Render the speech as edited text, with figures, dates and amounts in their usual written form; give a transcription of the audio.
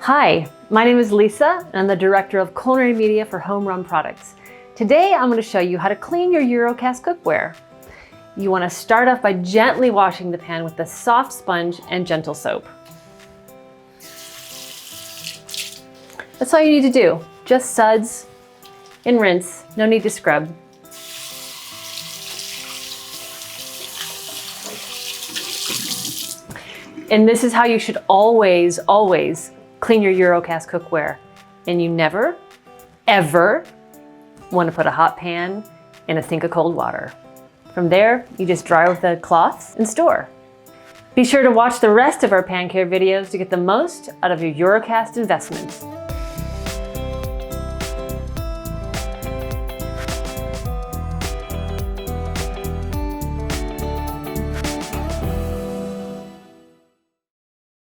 Hi, my name is Lisa, and I'm the Director of Culinary Media for Home Run Products. Today, I'm going to show you how to clean your EuroCAST cookware. You want to start off by gently washing the pan with a soft sponge and gentle soap. That's all you need to do. Just suds and rinse. No need to scrub. And this is how you should always clean your EuroCAST cookware. And you never, ever want to put a hot pan in a sink of cold water. From there, you just dry with the cloths and store. Be sure to watch the rest of our pan care videos to get the most out of your EuroCAST investments.